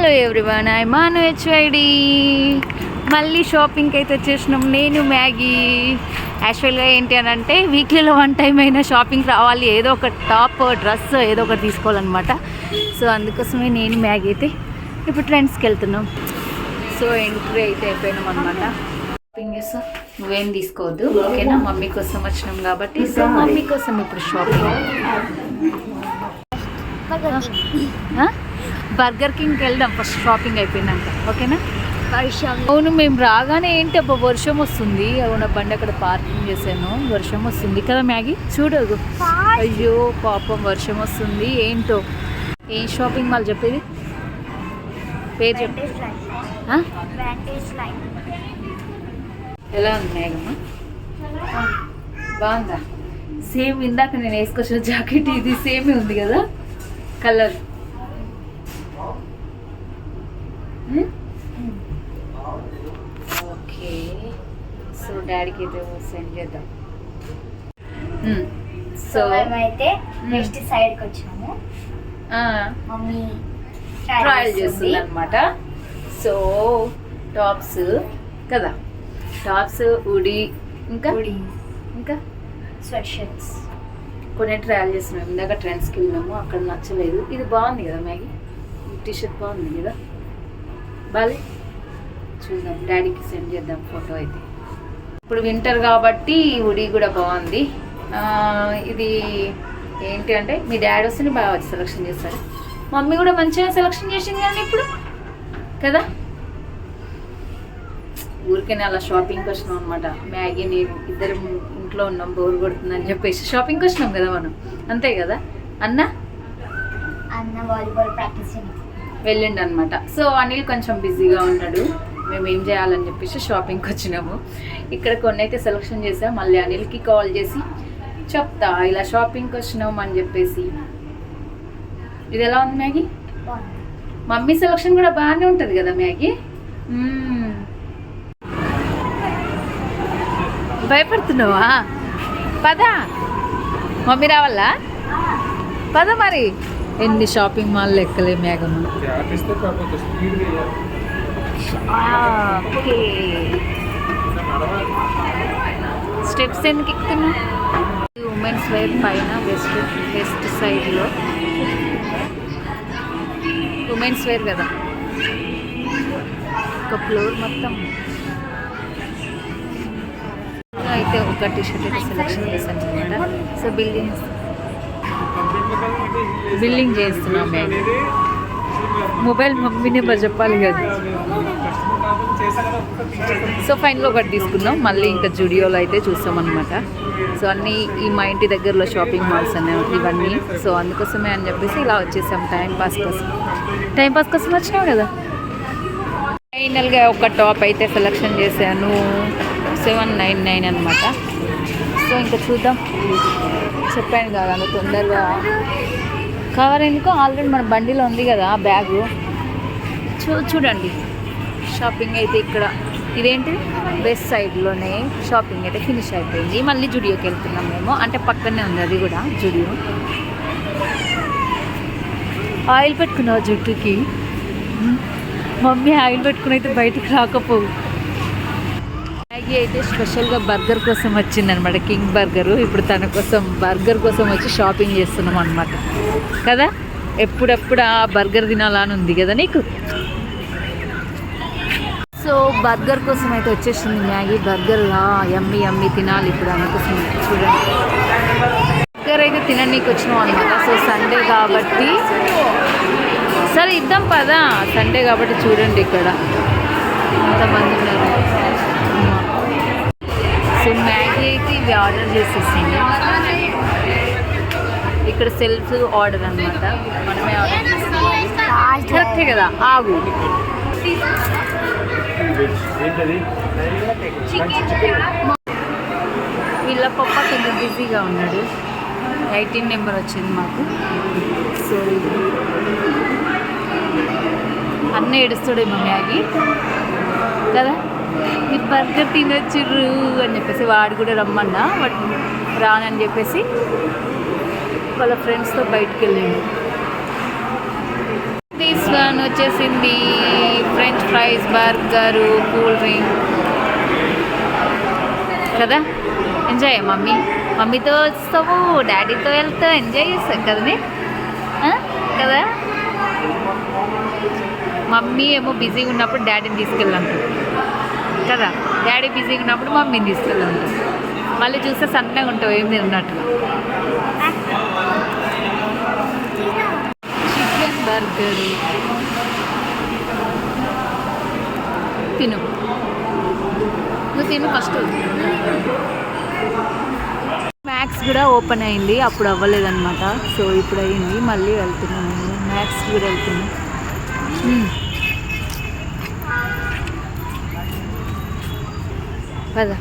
Hello everyone, I మాను HYD. మళ్ళీ షాపింగ్కి అయితే వచ్చేసినాం నేను మ్యాగీ. యాక్చువల్గా ఏంటి అని అంటే వీక్లీలో 1 టైం అయినా షాపింగ్ రావాలి, ఏదో ఒక టాప్ డ్రెస్ ఏదో ఒకటి తీసుకోవాలన్నమాట. సో అందుకోసమే నేను మ్యాగీ అయితే ఇప్పుడు ట్రెండ్స్కి వెళ్తున్నాం. సో ఎంట్రీ అయితే అయిపోయినాం అనమాట. షాపింగ్ చేస్తా, నువ్వేం తీసుకోవద్దు ఓకేనా, మమ్మీ కోసం వచ్చినాం కాబట్టి. సో మమ్మీ కోసం ఇప్పుడు షాపింగ్. బర్గర్ కింగ్కి వెళ్దాం ఫస్ట్ షాపింగ్ అయిపోయినాక ఓకేనా. అవును, మేము రాగానే ఏంటి అబ్బా వర్షం వస్తుంది. అవునా, బండి అక్కడ పార్కింగ్ చేశాను, వర్షం వస్తుంది కదా మ్యాగీ. చూడదు, అయ్యో పాపం వర్షం వస్తుంది. ఏంటో ఏం షాపింగ్ మాల్ చెప్పేది, పేరు చెప్పు. ఎలా ఉంది మ్యాగమ్మా, బాగుందా? సేమ్ ఇందాక నేను వేసుకొచ్చిన జాకెట్ ఇది సేమే ఉంది కదా కలర్. ఓకే, సో డాడీకి అయితే సెండ్ చేద్దాం. సో అయితే నెక్స్ట్ సైడ్కి వచ్చినాము, మమ్మీ ట్రయల్ చేస్తుంది అనమాట. సో టాప్స్ కదా, టాప్స్ ఉడి ఇంకా స్వెట్ షర్ట్స్ కొన్ని ట్రయల్ చేస్తున్నాం. ఇందాక ట్రెండ్స్కి వెళ్ళినాము, అక్కడ నచ్చలేదు. ఇది బాగుంది కదా మ్యాగీ, టీషర్ట్ బాగుంది కదా, బాలే. చూద్దాం, డాడీకి సెండ్ చేద్దాం ఫోటో అయితే. ఇప్పుడు వింటర్ కాబట్టి ఉడి కూడా బాగుంది. ఇది ఏంటి అంటే మీ డాడీ వస్తేనే బాగా వచ్చి సెలెక్షన్ చేస్తారు, మమ్మీ కూడా మంచిగా సెలెక్షన్ చేసింది కానీ ఇప్పుడు కదా. ఊరికైనా అలా షాపింగ్కి వచ్చినాం అనమాట. మ్యాగీ నేను ఇద్దరు ఇంట్లో ఉన్నాం, బోర్ కొడుతుందని చెప్పేసి షాపింగ్కి వచ్చినాం కదా మనం, అంతే కదా. అన్న వాలీబాల్ ప్రాక్టీస్ వెళ్ళిండు అనమాట. సో అనిల్ కొంచెం బిజీగా ఉన్నాడు, మేము ఏం చేయాలని చెప్పేసి షాపింగ్కి వచ్చినాము. ఇక్కడ కొన్ని అయితే సెలెక్షన్ చేసాం, మళ్ళీ అనిల్కి కాల్ చేసి చెప్తా ఇలా షాపింగ్కి వచ్చినాము అని చెప్పేసి. ఇది ఎలా ఉంది మ్యాగీ? మమ్మీ సెలెక్షన్ కూడా బాగానే ఉంటుంది కదా మ్యాగీ. భయపడుతున్నావా? పదా మమ్మీ రావాలా, పద మరి. ఎన్ని షాపింగ్ మాల్ ఎక్కలే మ్యాగమ్మ. ఓకే, స్టెప్స్ ఎందుకు ఎక్కుతున్నా? ఉమెన్స్ వేర్ పైన వెస్ట్ సైడ్లో ఉమెన్స్ వేర్ కదా, ఒక ఫ్లోర్ మొత్తం. అయితే ఒక టీషర్ట్ అయితే సెలెక్షన్ చేశాను అనమాట. సో బిల్లింగ్ చేస్తున్నాం మేము. మొబైల్ మమ్మీ నెంబర్ చెప్పాలి కదా. సో ఫైనల్ ఒకటి తీసుకున్నాం, మళ్ళీ ఇంకా జుడియోలో అయితే చూస్తాం అనమాట. సో అన్నీ ఈ మా ఇంటి దగ్గరలో షాపింగ్ మాల్స్ అనే ఇవన్నీ. సో అందుకోసమే అని చెప్పేసి ఇలా వచ్చేసాం, టైం పాస్ కోసం వచ్చినాం కదా. ఫైనల్గా ఒక టాప్ అయితే సెలెక్షన్ చేశాను, 799 అనమాట. సో ఇంకా చూద్దాం, చెప్పాను కదా అంత తొందరగా కవర్ ఎందుకో, ఆల్రెడీ మన బండిలో ఉంది కదా బ్యాగు. చూడండి షాపింగ్ అయితే ఇక్కడ ఇదేంటి వెస్ట్ సైడ్లోనే షాపింగ్ అయితే ఫినిష్ అయిపోయింది. మళ్ళీ జుడియోకి వెళ్తున్నాం మేము, అంటే పక్కనే ఉంది అది కూడా జుడియో. ఆయిల్ పెట్టుకున్నావు జుట్టుకి, మమ్మీ ఆయిల్ పెట్టుకుని అయితే బయటికి రాకపోవు. మ్యాగీ అయితే స్పెషల్గా బర్గర్ కోసం వచ్చిందనమాట, కింగ్ బర్గరు. ఇప్పుడు తన కోసం బర్గర్ కోసం వచ్చి షాపింగ్ చేస్తున్నాం అనమాట కదా. ఎప్పుడెప్పుడు ఆ బర్గర్ తినాలని ఉంది కదా నీకు. సో బర్గర్ కోసం అయితే వచ్చేసింది మ్యాగీ. బర్గర్ యమ్మీ తినాలి ఇప్పుడు, అందుకోసం చూడండి. బర్గర్ అయితే తినడానికి వచ్చినాం అనమాట. సో సండే కాబట్టి సరే ఇద్దాం పదా, సండే కాబట్టి చూడండి ఇక్కడ ఎంతమంది ఉన్నారు. సో మ్యాగీ అయితే ఇవి ఆర్డర్ చేసేసింది. ఇక్కడ సెల్ఫ్ ఆర్డర్ అనమాట, మనమే ఆర్డర్ చేసుకోవాలి. కరెక్టే కదా, ఆగు. వీళ్ళ పప్ప కొంచెం బిజీగా ఉన్నాడు, 18 నెంబర్ వచ్చింది మాకు. సో అన్న ఏడుస్తాడేమో మ్యాగీ కదా, మీరు బర్గర్ తినొచ్చుర్రు అని చెప్పేసి. వాడు కూడా రమ్మన్నా, బట్ రానని చెప్పేసి వాళ్ళ ఫ్రెండ్స్తో బయటికి వెళ్ళాడు. పాప్కార్న్ వచ్చేసింది, French fries, burger, cool drink కదా. ఎంజాయ్ మమ్మీ, మమ్మీతో వస్తావు, డాడీతో వెళ్తావు, ఎంజాయ్ చేస్తావు కదనే కదా. మమ్మీ ఏమో బిజీగా ఉన్నప్పుడు డాడీని తీసుకెళ్ళంటారు కదా, డాడీ బిజీగా ఉన్నప్పుడు మమ్మీని తీసుకెళ్ళంటారు. మళ్ళీ చూస్తే సన్నగా ఉంటావు ఏం తిన్నట్టు. చికెన్ బర్గరు తిను, నువ్వు తిను ఫస్ట్. మ్యాక్స్ కూడా ఓపెన్ అయింది, అప్పుడు అవ్వలేదన్నమాట. సో ఇప్పుడు అయింది, మళ్ళీ వెళ్తున్నాను నేను. మ్యాక్స్ కూడా వెళ్తున్నాను. పద.